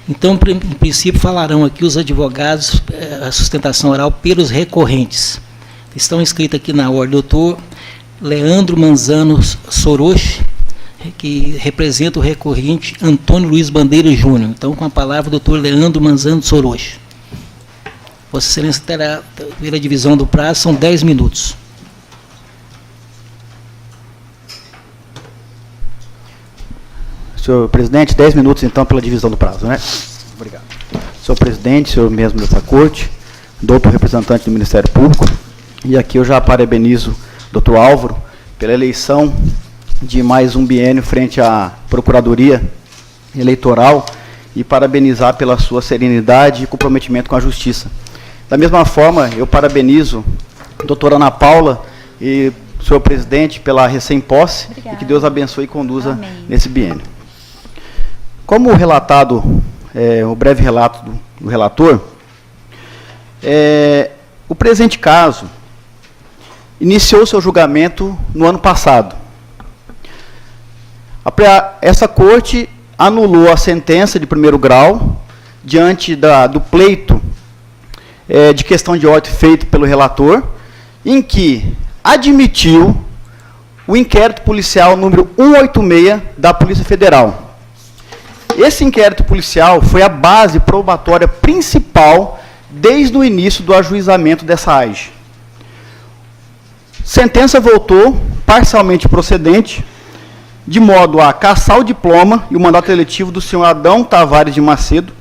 Então, em princípio, falarão aqui os advogados, a sustentação oral pelos recorrentes. Estão inscritos aqui na ordem, doutor Leandro Manzano Soroche, que representa o recorrente Antônio Luiz Bandeira Júnior. Então, com a palavra, o doutor Leandro Manzano Soroche. Vossa Excelência terá, pela divisão do prazo, são 10 minutos. Senhor presidente, 10 minutos, então, pela divisão do prazo, né? Obrigado. Senhor presidente, senhor mesmo dessa corte, doutor representante do Ministério Público, e aqui eu já parabenizo o doutor Álvaro pela eleição de mais um biênio frente à Procuradoria Eleitoral e parabenizar pela sua serenidade e comprometimento com a Justiça. Da mesma forma, eu parabenizo a doutora Ana Paula e o senhor presidente pela recém-posse e que Deus abençoe e conduza nesse biênio. Como relatado, o breve relato do relator, o presente caso iniciou seu julgamento no ano passado. Essa corte anulou a sentença de primeiro grau diante do pleito de questão de ordem feito pelo relator, em que admitiu o inquérito policial número 186 da Polícia Federal. Esse inquérito policial foi a base probatória principal desde o início do ajuizamento dessa AIGE. Sentença voltou parcialmente procedente, de modo a cassar o diploma e o mandato eletivo do senhor Adão Tavares de Macedo,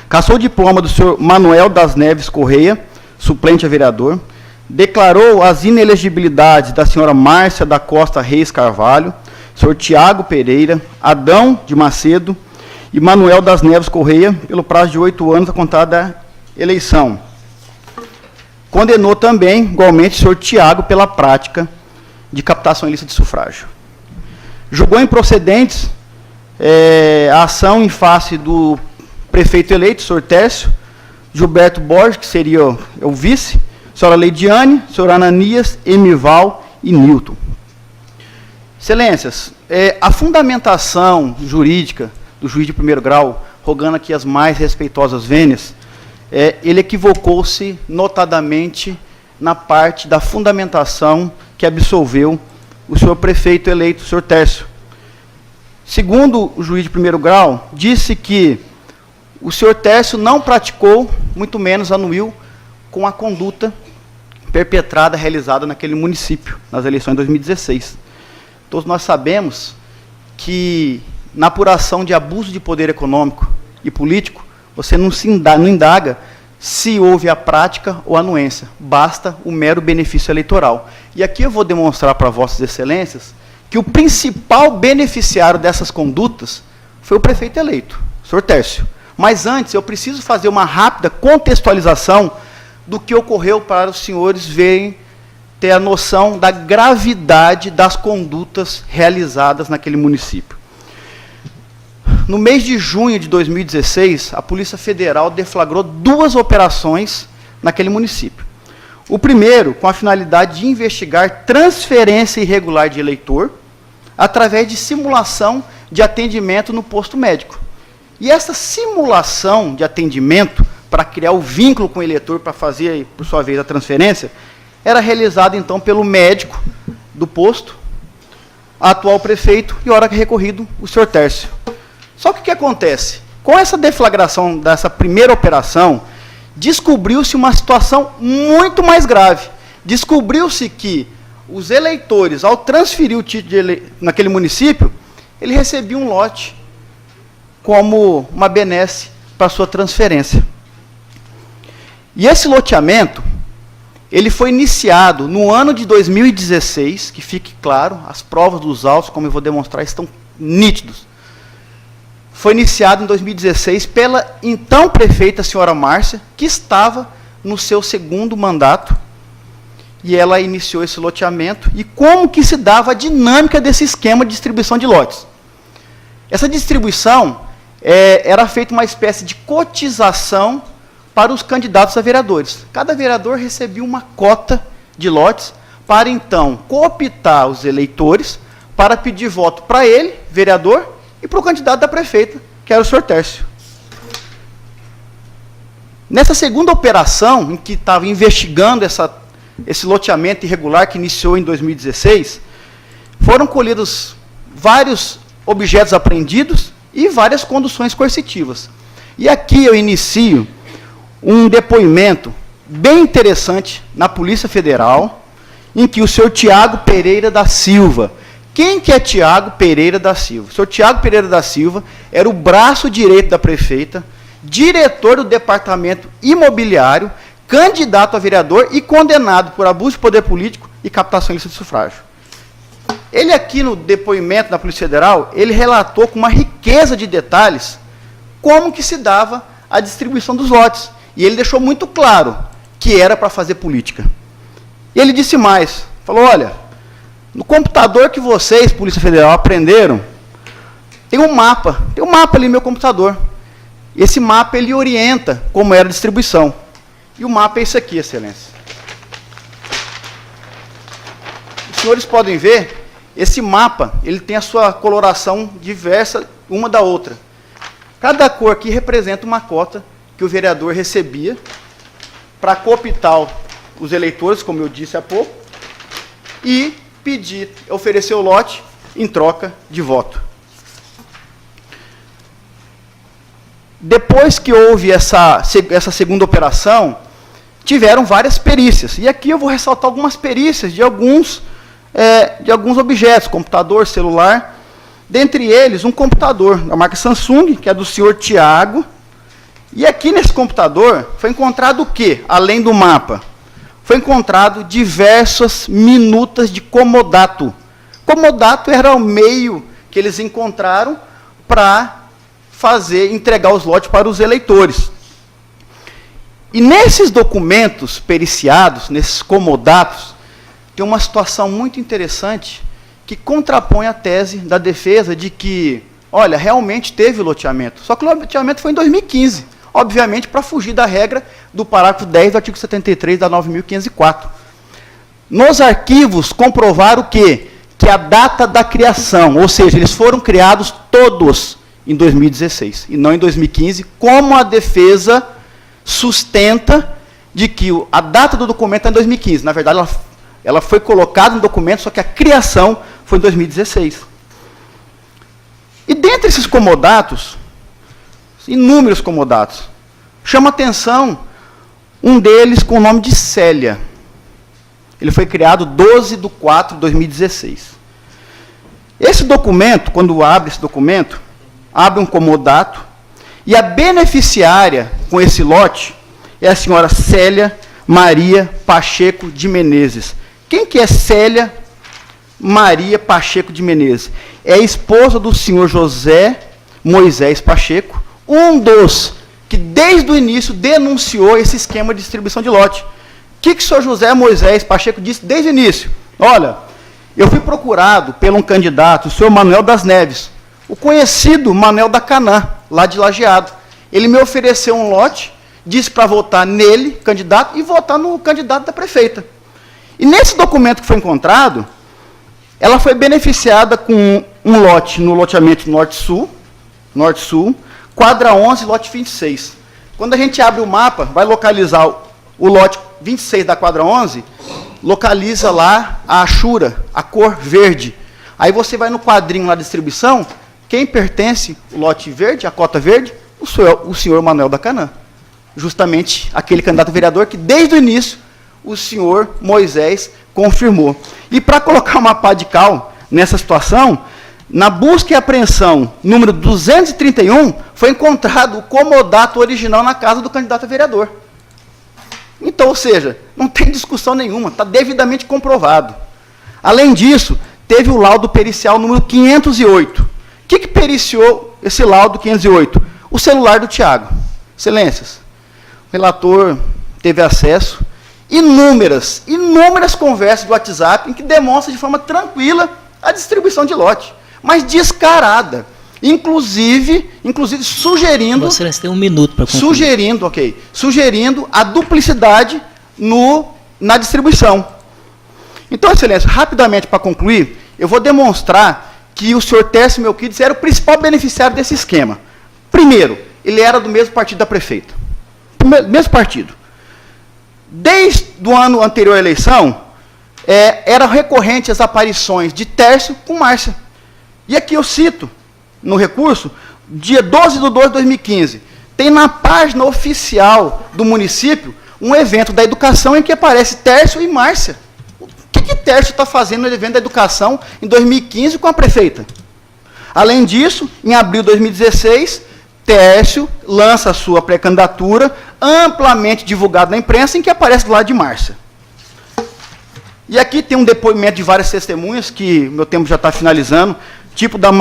cassou o diploma do senhor Manuel das Neves Correia, suplente a vereador, declarou as inelegibilidades da senhora Márcia da Costa Reis Carvalho, senhor Tiago Pereira, Adão de Macedo e Manuel das Neves Correia, pelo prazo de 8 anos a contar da eleição. Condenou também, igualmente, o senhor Tiago pela prática de captação ilícita de sufrágio. Julgou improcedentes a ação em face do prefeito eleito, senhor Tércio, Gilberto Borges, que seria o vice, senhora Leidiane, senhor Ananias, Emival e Nilton. Excelências, a fundamentação jurídica do juiz de primeiro grau, rogando aqui as mais respeitosas vênias, ele equivocou-se notadamente na parte da fundamentação que absolveu o senhor prefeito eleito, o senhor Tércio. Segundo o juiz de primeiro grau, disse que o senhor Tércio não praticou, muito menos anuiu, com a conduta perpetrada, realizada naquele município, nas eleições de 2016. Todos nós sabemos que, na apuração de abuso de poder econômico e político, você não indaga se houve a prática ou a anuência, basta o mero benefício eleitoral. E aqui eu vou demonstrar para vossas excelências que o principal beneficiário dessas condutas foi o prefeito eleito, o senhor Tércio. Mas antes, eu preciso fazer uma rápida contextualização do que ocorreu para os senhores verem, ter a noção da gravidade das condutas realizadas naquele município. No mês de junho de 2016, a Polícia Federal deflagrou 2 operações naquele município. O primeiro, com a finalidade de investigar transferência irregular de eleitor, através de simulação de atendimento no posto médico. E essa simulação de atendimento, para criar o vínculo com o eleitor, para fazer, por sua vez, a transferência, era realizada, então, pelo médico do posto, atual prefeito, e, ora recorrido, o senhor Tércio. Só que o que acontece? Com essa deflagração dessa primeira operação, descobriu-se uma situação muito mais grave. Descobriu-se que os eleitores, ao transferir o título naquele município, ele recebia um lote como uma benesse para sua transferência. E esse loteamento, ele foi iniciado no ano de 2016, que fique claro, as provas dos autos, como eu vou demonstrar, estão nítidos. Foi iniciado em 2016 pela então prefeita, senhora Márcia, que estava no seu 2º mandato, e ela iniciou esse loteamento, e como que se dava a dinâmica desse esquema de distribuição de lotes. Essa distribuição era feita uma espécie de cotização para os candidatos a vereadores. Cada vereador recebia uma cota de lotes para, então, cooptar os eleitores para pedir voto para ele, vereador, e para o candidato da prefeita, que era o senhor Tércio. Nessa segunda operação, em que estava investigando esse loteamento irregular que iniciou em 2016, foram colhidos vários objetos apreendidos e várias conduções coercitivas. E aqui eu inicio um depoimento bem interessante na Polícia Federal, em que o senhor Tiago Pereira da Silva... Quem que é Tiago Pereira da Silva? O senhor Tiago Pereira da Silva era o braço direito da prefeita, diretor do departamento imobiliário, candidato a vereador e condenado por abuso de poder político e captação ilícita de sufrágio. Ele aqui no depoimento da Polícia Federal, ele relatou com uma riqueza de detalhes como que se dava a distribuição dos lotes. E ele deixou muito claro que era para fazer política. E ele disse mais, falou, olha, no computador que vocês, Polícia Federal, aprenderam, tem um mapa ali no meu computador. Esse mapa, ele orienta como era a distribuição. E o mapa é esse aqui, Excelência. Os senhores podem ver, esse mapa, ele tem a sua coloração diversa uma da outra. Cada cor aqui representa uma cota que o vereador recebia para cooptar os eleitores, como eu disse há pouco, e oferecer o lote em troca de voto. Depois que houve essa segunda operação, tiveram várias perícias. E aqui eu vou ressaltar algumas perícias de alguns objetos, computador, celular. Dentre eles, um computador da marca Samsung, que é do senhor Tiago. E aqui nesse computador foi encontrado o quê? Além do mapa. Foi encontrado diversas minutas de comodato. Comodato era o meio que eles encontraram para entregar os lotes para os eleitores. E nesses documentos periciados, nesses comodatos, tem uma situação muito interessante que contrapõe a tese da defesa de que, olha, realmente teve loteamento. Só que o loteamento foi em 2015, obviamente para fugir da regra do parágrafo 10 do artigo 73 da 9.504. Nos arquivos comprovaram o quê? Que a data da criação, ou seja, eles foram criados todos em 2016, e não em 2015, como a defesa sustenta de que a data do documento é em 2015. Na verdade, ela foi colocada no documento, só que a criação foi em 2016. E dentre esses comodatos, inúmeros comodatos, chama atenção um deles com o nome de Célia. Ele foi criado 12/4/2016. Esse documento, quando abre esse documento, abre um comodato, e a beneficiária com esse lote é a senhora Célia Maria Pacheco de Menezes. Quem que é Célia Maria Pacheco de Menezes? É a esposa do senhor José Moisés Pacheco, um dos que desde o início denunciou esse esquema de distribuição de lote. O que o senhor José Moisés Pacheco disse desde o início? Olha, eu fui procurado por um candidato, o senhor Manuel das Neves, o conhecido Manuel da Canaã, lá de Lajeado. Ele me ofereceu um lote, disse para votar nele, candidato, e votar no candidato da prefeita. E nesse documento que foi encontrado, ela foi beneficiada com um lote no loteamento Norte-Sul, quadra 11, lote 26. Quando a gente abre o mapa, vai localizar o lote 26 da quadra 11, localiza lá a achura, a cor verde. Aí você vai no quadrinho lá da distribuição, quem pertence o lote verde, a cota verde? O senhor Manuel da Canaã. Justamente aquele candidato a vereador que, desde o início, o senhor Moisés confirmou. E para colocar uma pá de cal nessa situação, na busca e apreensão número 231, foi encontrado o comodato original na casa do candidato a vereador. Então, ou seja, não tem discussão nenhuma, está devidamente comprovado. Além disso, teve o laudo pericial número 508. O que periciou esse laudo 508? O celular do Tiago. Excelências, o relator teve acesso a inúmeras conversas do WhatsApp em que demonstra de forma tranquila a distribuição de lote, mas descarada. Inclusive sugerindo... Você tem um minuto para concluir. Sugerindo a duplicidade na distribuição. Então, Excelência, rapidamente para concluir, eu vou demonstrar que o senhor Tércio Melquides era o principal beneficiário desse esquema. Primeiro, ele era do mesmo partido da prefeita. mesmo partido. Desde o ano anterior à eleição, eram recorrentes as aparições de Tércio com Márcia. E aqui eu cito, no recurso, dia 12/2/2015, tem na página oficial do município um evento da educação em que aparece Tércio e Márcia. O que Tércio está fazendo no evento da educação em 2015 com a prefeita? Além disso, em abril de 2016, Tércio lança a sua pré-candidatura, amplamente divulgado na imprensa, em que aparece do lado de Márcia. E aqui tem um depoimento de várias testemunhas, que meu tempo já está finalizando, tipo da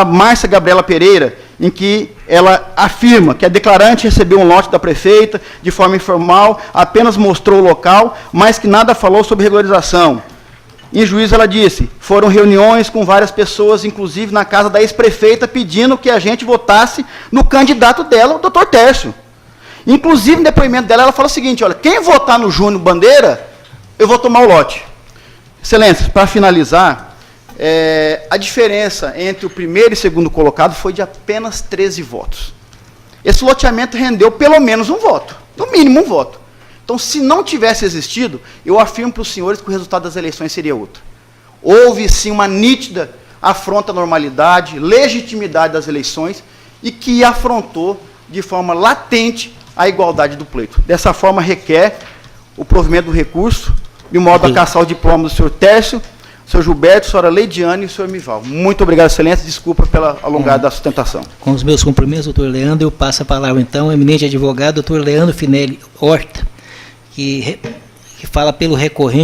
Márcia Gabriela Pereira, em que ela afirma que a declarante recebeu um lote da prefeita de forma informal, apenas mostrou o local, mas que nada falou sobre regularização. Em juízo, ela disse, foram reuniões com várias pessoas, inclusive na casa da ex-prefeita, pedindo que a gente votasse no candidato dela, o doutor Tércio. Inclusive, no depoimento dela, ela fala o seguinte, olha, quem votar no Júnior Bandeira, eu vou tomar o lote. Excelências, para finalizar, a diferença entre o primeiro e segundo colocado foi de apenas 13 votos. Esse loteamento rendeu pelo menos um voto, no mínimo um voto. Então, se não tivesse existido, eu afirmo para os senhores que o resultado das eleições seria outro. Houve, sim, uma nítida afronta à normalidade, legitimidade das eleições, e que afrontou de forma latente a igualdade do pleito. Dessa forma, requer o provimento do recurso, de modo a cassar o diploma do senhor Tércio, senhor Gilberto, senhora Leidiane e o senhor Mival. Muito obrigado, excelência. Desculpa pela alongada sustentação. Com os meus cumprimentos, doutor Leandro, eu passo a palavra, então, ao eminente advogado, doutor Leandro Finelli Horta, que fala pelo recorrente